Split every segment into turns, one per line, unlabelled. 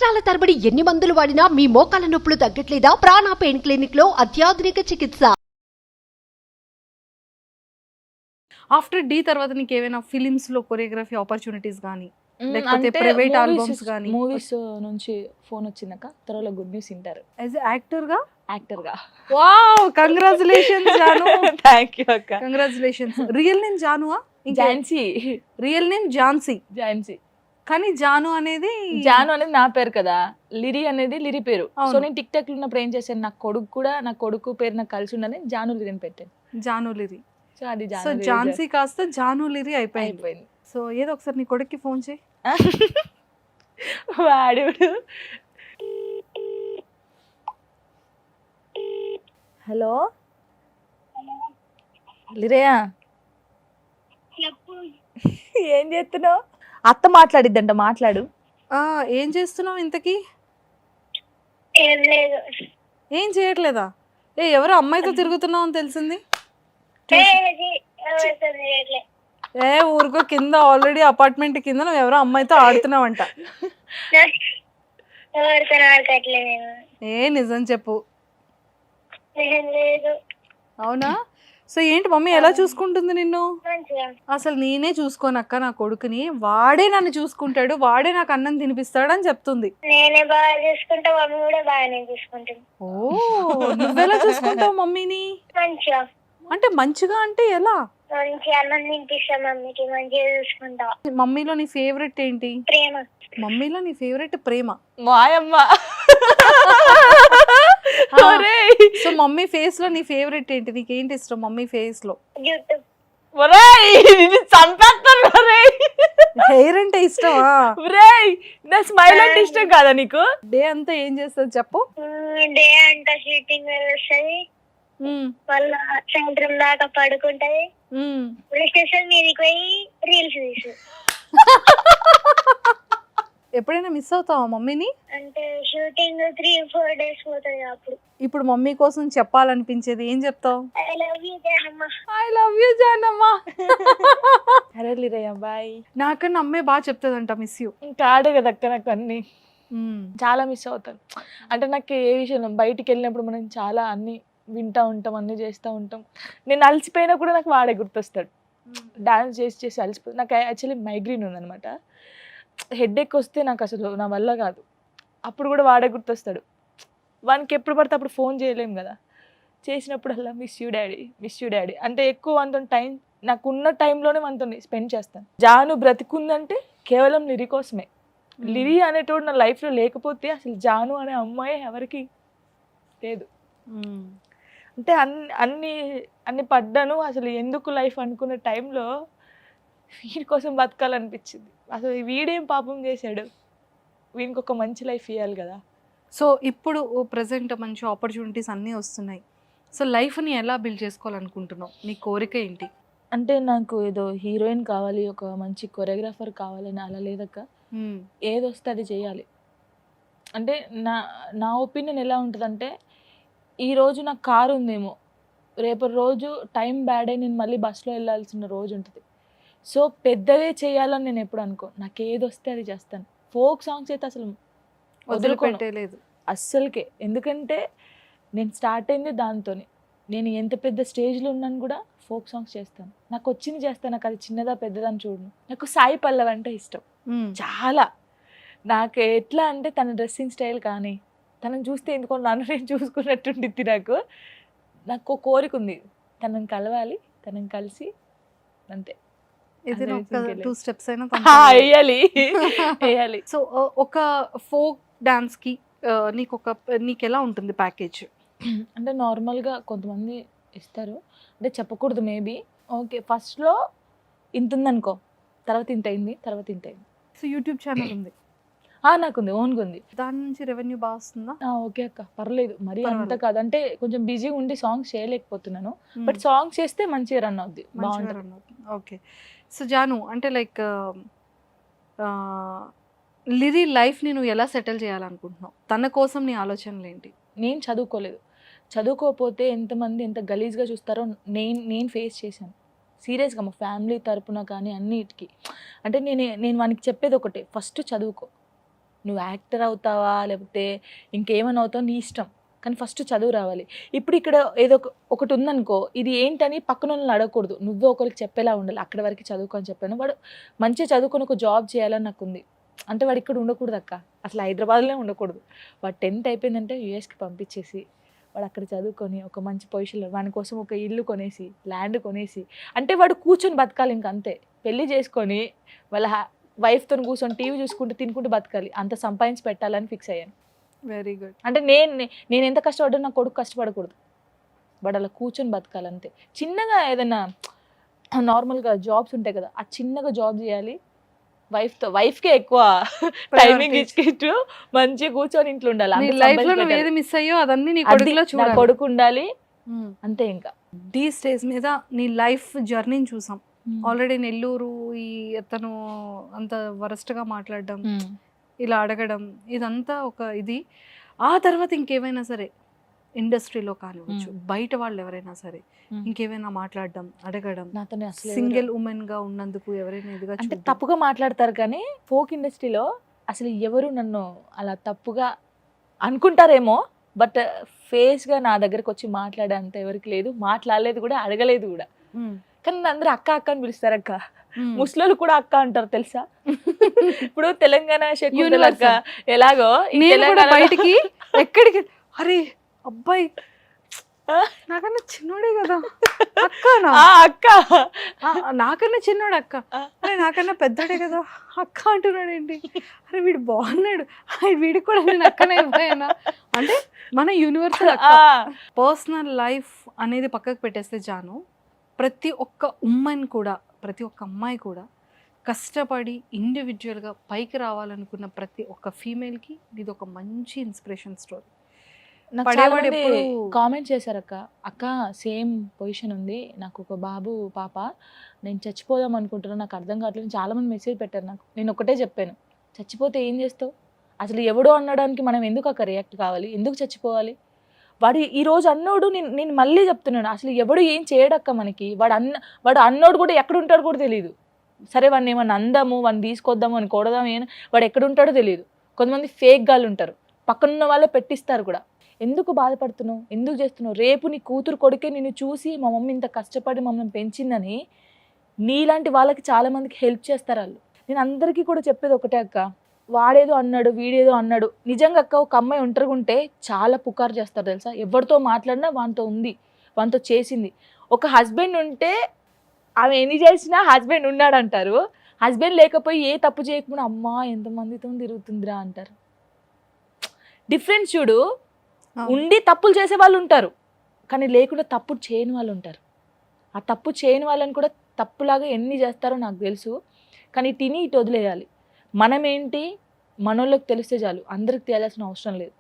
సంవత్సరాల తరబడి ఎన్ని మందులు వాడినా మీ మోకాల నొప్పులు తగ్గట్లేదా? ప్రాణ పెయిన్ క్లినిక్ లో అత్యాధునిక చికిత్స.
ఆఫ్టర్ డి తర్వాత నీకు ఏమైనా ఫిలిమ్స్ లో కొరియోగ్రఫీ ఆపర్చునిటీస్ కానీ లేకపోతే ప్రైవేట్ ఆల్బమ్స్ కానీ
మూవీస్ నుంచి ఫోన్ వచ్చినాక త్వరలో గుడ్ న్యూస్ వింటారు.
యాజ్ యాక్టర్ గా
wow,
congratulations Janu.
Thank you అక్క.
కంగ్రాచులేషన్స్. రియల్ నేమ్ జానువా?
ఝాన్సీ.
Real name Jhansi. కానీ జాను అనేది
నా పేరు కదా, లిరి అనేది లిరి పేరు. సో నేను టిక్ టాక్ లో ఉన్నప్పుడు ఏం చేశాను, నా కొడుకు పేరు నాకు కలిసి ఉండని జాను లిరి అని పెట్టాను.
జాను లిరి.
సో అది
సో ఝాన్సీ కాస్త జాను లిరి అయిపోయింది. సో ఏదో ఒకసారి నీ కొడుక్కి ఫోన్ చేయి.
వాడు హలో లిరియా, ఏం చేస్తున్నావు? అత్త మాట్లాడిద్దంట, మాట్లాడు.
ఏం చేస్తున్నావు ఇంతకీ?
ఏం లేదు.
ఏం చేయట్లేదా? ఎవరో అమ్మాయితో తిరుగుతున్నావు అని తెలిసింది. ఊరుకో, కింద ఆల్రెడీ అపార్ట్మెంట్ కింద నువ్వు ఎవరో అమ్మాయితో ఆడుతున్నావంట. నిజం చెప్పు. అవునా? సో ఏంటి మమ్మీ ఎలా చూసుకుంటుంది నిన్ను? అసలు నేనే చూసుకోనక్క నా కొడుకుని, వాడే నన్ను చూసుకుంటాడు, వాడే నాకు అన్నం తినిపిస్తాడు అని చెప్తుంది.
నేనే బాగా చూసుకుంటా, మమ్మీ కూడా బాగానే చూసుకుంటుంది.
ఓ, నువ్వెలా చూసుకుంటావు మమ్మీని?
మంచిగా.
అంటే మంచిగా అంటే ఎలా?
మంచిగా అన్నం తినిపిస్తా, మమ్మీకి మంచిగా చూసుకుంటా.
మమ్మీలో నీ ఫేవరెట్ ఏంటి?
ప్రేమ.
మమ్మీలో నీ ఫేవరెట్ ప్రేమ.
మాయమ్మ.
సో మమ్మీ ఫేస్ లో నీ ఫేవరెట్ ఏంటి? నీకేంటి ఇష్టం మమ్మీ ఫేస్ లో?
జుట్టు.
హెయిర్ అంటే ఇష్టమా?
నా స్మైల్ అంటే ఇష్టం కాదా నీకు?
డే అంతా ఏం చేస్తుంది చెప్పు?
డే అంతా షూటింగ్ వస్తుంది, మళ్ళా సాయంత్రం దాకా పడుకుంటది, పోలీస్ స్టేషన్ మీదకి పోయి రీల్స్ తీసు.
ఎప్పుడైనా మిస్ అవుతావా మమ్మీని?
అంటే షూటింగ్ 3-4 days పోతుంది అప్పుడు.
ఇప్పుడు మమ్మీ కోసం చెప్పాలనిపించేది ఏం చెప్తావు?
I love you Janamma.
I love you Janamma.
అరే లిరయ్య బాయ్.
నాకన్నా అమ్మే బాగా చెప్తుందంట మిస్ యూ.
కాడే కదా అక్క, నాకు అన్ని చాలా మిస్ అవుతాను. అంటే నాకు ఏ విషయంలో బయటికి వెళ్ళినప్పుడు మనం చాలా అన్ని వింటూ ఉంటాం, అన్ని చేస్తూ ఉంటాం. నేను అలసిపోయినా కూడా నాకు వాడే గుర్తొస్తాడు. డాన్స్ చేసి అలసిపోయి, నాకు యాక్చువల్లీ మైగ్రేన్ ఉందనమాట. హెడేక్ వస్తే నాకు అసలు నా వల్ల కాదు. అప్పుడు కూడా వాడే గుర్తొస్తాడు. వానికి ఎప్పుడు పడితే అప్పుడు ఫోన్ చేయలేము కదా, చేసినప్పుడల్లా మిస్ యూ డాడీ అంటే ఎక్కువ మనతో టైం, నాకున్న టైంలోనే మనతో స్పెండ్ చేస్తాను. జాను బ్రతికుందంటే కేవలం లిరి కోసమే. లిరి అనేటోడు నా లైఫ్లో లేకపోతే అసలు జాను అనే అమ్మాయి ఎవరికి లేదు. అంటే అన్ని పడ్డాను. అసలు ఎందుకు లైఫ్ అనుకున్న టైంలో వీడి కోసం బతకాలనిపించింది. అసలు వీడేం పాపం చేశాడు, వీనికి ఒక మంచి లైఫ్ ఇవ్వాలి కదా.
సో ఇప్పుడు ప్రజెంట్ మంచి ఆపర్చునిటీస్ అన్నీ వస్తున్నాయి. సో లైఫ్ని ఎలా బిల్డ్ చేసుకోవాలనుకుంటున్నావు? నీ కోరిక ఏంటి?
అంటే నాకు ఏదో హీరోయిన్ కావాలి, ఒక మంచి కొరియోగ్రాఫర్ కావాలని అలా లేదక్క. ఏది వస్తే అది చేయాలి. అంటే నా ఒపీనియన్ ఎలా ఉంటుందంటే, ఈరోజు నాకు కారు ఉందేమో, రేపటి రోజు టైం బ్యాడ్ అయి నేను మళ్ళీ బస్సులో వెళ్ళాల్సిన రోజు ఉంటుంది. సో పెద్దవే చేయాలని నేను ఎప్పుడు అనుకో, నాకు ఏది వస్తే అది చేస్తాను. ఫోక్ సాంగ్స్ అయితే అసలు
వదిలిపెట్టలేదు
అస్సలకే. ఎందుకంటే నేను స్టార్ట్ అయింది దాంతోనే. నేను ఎంత పెద్ద స్టేజ్లో ఉన్నాను కూడా ఫోక్ సాంగ్స్ చేస్తాను. నాకు వచ్చింది చేస్తాను. నాకు అది చిన్నదా పెద్దదని చూడను. నాకు సాయి పల్లవి అంటే ఇష్టం చాలా. నాకు ఎట్లా అంటే తన డ్రెస్సింగ్ స్టైల్ కానీ, తనని చూస్తే ఎందుకో నన్ను నేను చూసుకున్నట్టుండిద్ది. నాకు కోరిక ఉంది, తనని కలవాలి, తనని కలిసి అంతే.
ఇది 2 steps అయినా
వేయాలి.
సో ఒక ఫోక్ డాన్స్కి నీకు ఎలా ఉంటుంది ప్యాకేజ్?
అంటే నార్మల్గా కొంతమంది ఇస్తారు, అంటే చెప్పకూడదు మేబీ. ఓకే, ఫస్ట్లో ఇంత ఉందనుకో, తర్వాత ఇంత అయింది.
సో యూట్యూబ్ ఛానల్ ఉంది?
నాకుంది, ఓన్గా ఉంది.
దాని నుంచి రెవెన్యూ బాగా వస్తుందా?
ఓకే అక్క, పర్లేదు. మరి అంత కాదు, అంటే కొంచెం బిజీగా ఉండి సాంగ్స్ చేయలేకపోతున్నాను. బట్ సాంగ్స్ చేస్తే మంచిగా రన్ అవుద్ది, బాగుంటుంది.
ఓకే. సో జాను, అంటే లైక్ లిరి లైఫ్ని నువ్వు ఎలా సెటిల్ చేయాలనుకుంటున్నావు? తన కోసం నీ ఆలోచనలు ఏంటి?
నేను చదువుకోపోతే ఎంతమంది ఎంత గలీజ్గా చూస్తారో నేను ఫేస్ చేశాను సీరియస్గా. మా ఫ్యామిలీ తరపున కానీ అన్నిటికీ. అంటే నేను వానికి చెప్పేది ఒకటే, ఫస్ట్ చదువుకో. నువ్వు యాక్టర్ అవుతావా లేకపోతే ఇంకేమైనా అవుతావు నీ ఇష్టం, కానీ ఫస్ట్ చదువు రావాలి. ఇప్పుడు ఇక్కడ ఏదో ఒకటి ఉందనుకో, ఇది ఏంటని పక్కన వాళ్ళని అడగకూడదు, నువ్వే ఒకరికి చెప్పేలా ఉండాలి. అక్కడ వరకు చదువుకొని చెప్పాను. వాడు మంచిగా చదువుకొని ఒక జాబ్ చేయాలని నాకు ఉంది. అంటే వాడు ఇక్కడ ఉండకూడదు అక్క, అసలు హైదరాబాద్లో ఉండకూడదు. వాడు 10th అయిపోయిందంటే యూఎస్కి పంపించేసి వాడు అక్కడ చదువుకొని ఒక మంచి పొజిషన్లో వాని కోసం ఒక ఇల్లు కొనేసి ల్యాండ్ కొనేసి, అంటే వాడు కూర్చొని బతకాలి ఇంక అంతే. పెళ్లి చేసుకొని వాళ్ళ వైఫ్తో కూర్చొని టీవీ చూసుకుంటూ తినుకుంటూ బతకాలి, అంత సంపాదించి పెట్టాలని ఫిక్స్ అయ్యాను.
Very good.
అంటే నేను ఎంత కష్టపడ్డా నా కొడుకు కష్టపడకూడదు, వాడు అలా కూర్చొని బతకాలి అంతే. చిన్నగా ఏదైనా నార్మల్గా జాబ్స్ ఉంటాయి కదా, ఆ చిన్నగా జాబ్ చేయాలి. వైఫ్కే ఎక్కువ టైమింగ్ ఇచ్చుకుంటూ మంచిగా కూర్చొని ఇంట్లో ఉండాలి.
నీ
అంత
లైఫ్ లో
సంపాదించి
నువ్వు ఏది
పెట్టాలి.
మిస్ అయ్యో అదన్నీ నీ
అది
కొడుకులో
నా
చూడాలి.
కొడుకు ఉండాలి అంతే. ఇంకా
ఈ స్టేజ్ మీద నీ లైఫ్ జర్నీని చూసాం ఆల్రెడీ. నెల్లూరు ఈ అతను అంత వరస్ట్గా మాట్లాడడం, ఇలా అడగడం, ఇదంతా ఒక ఇది. ఆ తర్వాత ఇంకేమైనా సరే ఇండస్ట్రీలో కానివచ్చు, బయట వాళ్ళు ఎవరైనా సరే ఇంకేమైనా మాట్లాడడం, అడగడం,
నాతోనే అసలు
సింగిల్ ఉమెన్ గా ఉన్నందుకు ఎవరైనా ఇదిగా
అంటే
చూడడం?
తప్పుగా మాట్లాడతారు కానీ ఫోక్ ఇండస్ట్రీలో అసలు ఎవరు నన్ను అలా తప్పుగా అనుకుంటారేమో, బట్ ఫేస్గా నా దగ్గరకు వచ్చి మాట్లాడే అంత ఎవరికి లేదు, మాట్లాడలేదు కూడా, అడగలేదు కూడా. కానీ నన్ను అందరూ అక్క అక్క అని పిలుస్తారు అక్క. ముస్లింలు కూడా అక్క అంటారు తెలుసా. ఇప్పుడు తెలంగాణ శకుంతల అక్క ఎలాగో ఈ
నేను కూడా
తెలంగాణలో-
బయటికి ఎక్కడికి, అరే అబ్బాయి నాకన్నా చిన్నోడే కదా అక్కనా,
ఆ అక్క
నాకన్నా చిన్నోడు అక్క, అరే నాకన్నా పెద్దోడే కదా అక్క అంటున్నాడు ఏంటి, అరే వీడు బాగున్నాడు, వీడికి కూడా నేను అక్కనే అయిపోయానా అంటే మన యూనివర్సల్ అక్క. పర్సనల్ లైఫ్ అనేది పక్కకు పెట్టేస్తే జాను, ప్రతి ఒక్క ఉమ్మని కూడా, ప్రతి ఒక్క అమ్మాయి కూడా కష్టపడి ఇండివిజువల్గా పైకి రావాలనుకున్న ప్రతి ఒక్క ఫీమేల్కి ఇది ఒక మంచి ఇన్స్పిరేషన్ స్టోరీ.
నాకు
పడేవాడు
చాలా మంది
ఎప్పుడు-
కామెంట్ చేశారు అక్క సేమ్ పొజిషన్ ఉంది, నాకు ఒక బాబు పాప, నేను చచ్చిపోదాం అనుకుంటున్నాను, నాకు అర్థం కావట్లేదు. చాలా మంది మెసేజ్ పెట్టారు నాకు. నేను ఒకటే చెప్పాను, చచ్చిపోతే ఏం చేస్తావు, అసలు ఎవడో అనడానికి మనం ఎందుకు అక్క రియాక్ట్ కావాలి, ఎందుకు చచ్చిపోవాలి. వాడు ఈరోజు అన్నోడు, నేను మళ్ళీ చెప్తున్నాను, అసలు ఎవడు ఏం చేయడక్క మనకి. వాడు అన్నోడు కూడా ఎక్కడ ఉంటాడో కూడా తెలియదు. సరే వాడిని ఏమన్నా అందాము, వాడిని తీసుకొద్దాము అని కొడదాము, వాడు ఎక్కడ ఉంటాడో తెలియదు. కొంతమంది ఫేక్ గాళ్ళు ఉంటారు, పక్కనున్న వాళ్ళే పెట్టిస్తారు కూడా. ఎందుకు బాధపడుతున్నావు, ఎందుకు చేస్తున్నావు, రేపు నీ కూతురు కొడుకే నిన్ను చూసి మా మమ్మీ ఇంత కష్టపడి మమ్మల్ని పెంచిందని నీలాంటి వాళ్ళకి చాలా మందికి హెల్ప్ చేస్తారు వాళ్ళు. నేను అందరికీ కూడా చెప్పేది ఒకటే అక్క, వాడేదో అన్నాడు వీడేదో అన్నాడు. నిజంగా అక్క ఒక అమ్మాయి ఒంటరిగా ఉంటే చాలా పుకారు చేస్తారు తెలుసా. ఎవరితో మాట్లాడినా వానితో ఉంది, వానితో చేసింది. ఒక హస్బెండ్ ఉంటే ఆమె ఎన్ని చేసినా హస్బెండ్ ఉన్నాడు అంటారు, హస్బెండ్ లేకపోయి ఏ తప్పు చేయకుండా అమ్మా ఎంతమందితో తిరుగుతుందిరా అంటారు. డిఫరెన్స్ చూడు. ఉండి తప్పులు చేసే వాళ్ళు ఉంటారు, కానీ లేకుండా తప్పు చేయని వాళ్ళు ఉంటారు. ఆ తప్పు చేయని వాళ్ళని కూడా తప్పులాగా ఎన్ని చేస్తారో నాకు తెలుసు, కానీ తిని ఇటు వదిలేయాలి. మనం ఏంటి మనోళ్ళకి తెలిస్తే చాలు, అందరికి తెలియాల్సిన అవసరం లేదు.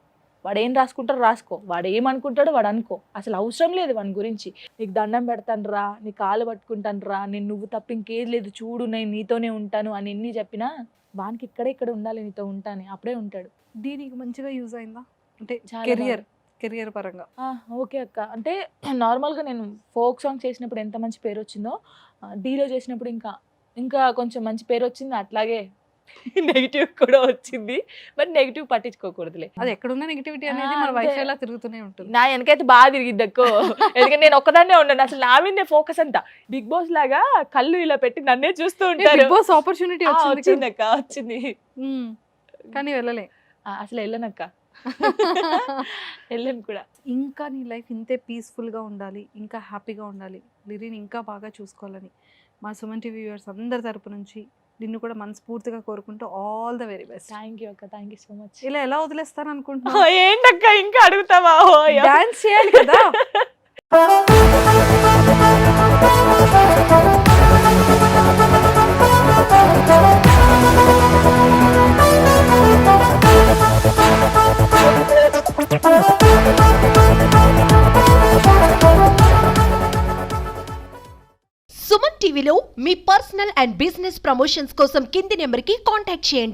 వాడు ఏం రాసుకుంటారో రాసుకో, వాడు ఏమనుకుంటాడో వాడు అనుకో, అసలు అవసరం లేదు వాని గురించి. నీకు దండం పెడతాను రా, నీ కాలు పట్టుకుంటాను రా, నేను నువ్వు తప్ప ఇంకేది లేదు చూడు, నేను నీతోనే ఉంటాను అని ఎన్ని చెప్పినా వానికి ఇక్కడ ఉండాలి, నీతో ఉంటాను, అప్పుడే ఉంటాడు.
దీనికి మంచిగా యూజ్ అయిందా అంటే
చాలా
కెరియర్ పరంగా?
ఓకే అక్క. అంటే నార్మల్గా నేను ఫోక్ సాంగ్ చేసినప్పుడు ఎంత మంచి పేరు వచ్చిందో, డీలో చేసినప్పుడు ఇంకా కొంచెం మంచి పేరు వచ్చింది. అట్లాగే నెగిటివ్ కూడా వచ్చింది, బట్ నెగిటివ్ పట్టించుకోకూడదులే.
అది ఎక్కడున్న నెగిటివిటీ అనేది మన
అంతే.
వైఫ్ ఎలా తిరుగుతూనే ఉంటుంది.
నా వెనకైతే బాగా తిరిగిద్ది అక్కో, ఎందుకంటే నేను ఒక్కదాన్నే ఉన్నాను, అసలు నా మీదే ఫోకస్ అంతా. బిగ్ బాస్ లాగా కళ్ళు ఇలా పెట్టి నన్నే చూస్తూ ఉంటారు.
బిగ్ బాస్ ఆపర్చునిటీ
వచ్చింది అక్క, వచ్చింది,
కానీ వెళ్ళలే.
అసలు వెళ్ళనక్క, వెళ్ళను కూడా.
ఇంకా నీ లైఫ్ ఇంతే పీస్ఫుల్గా ఉండాలి, ఇంకా హ్యాపీగా ఉండాలి, లిరిని ఇంకా బాగా చూసుకోవాలని మా సుమన్ టీవీ వ్యూవర్స్ అందరి తరపు నుంచి నిన్ను కూడా మనస్ఫూర్తిగా కోరుకుంటూ all the very best.
Thank you అక్క, థ్యాంక్ యూ సో మచ్.
ఇలా ఎలా వదిలేస్తాను అనుకుంటున్నా?
ఏంటక్క ఇంకా అడుగుతావా?
డాన్స్ చేయాలి కదా.
సుమన్ టీవీలో మీ పర్సనల్ అండ్ బిజినెస్ ప్రమోషన్స్ కోసం కింది నెంబర్కి కాంటాక్ట్ చేయండి.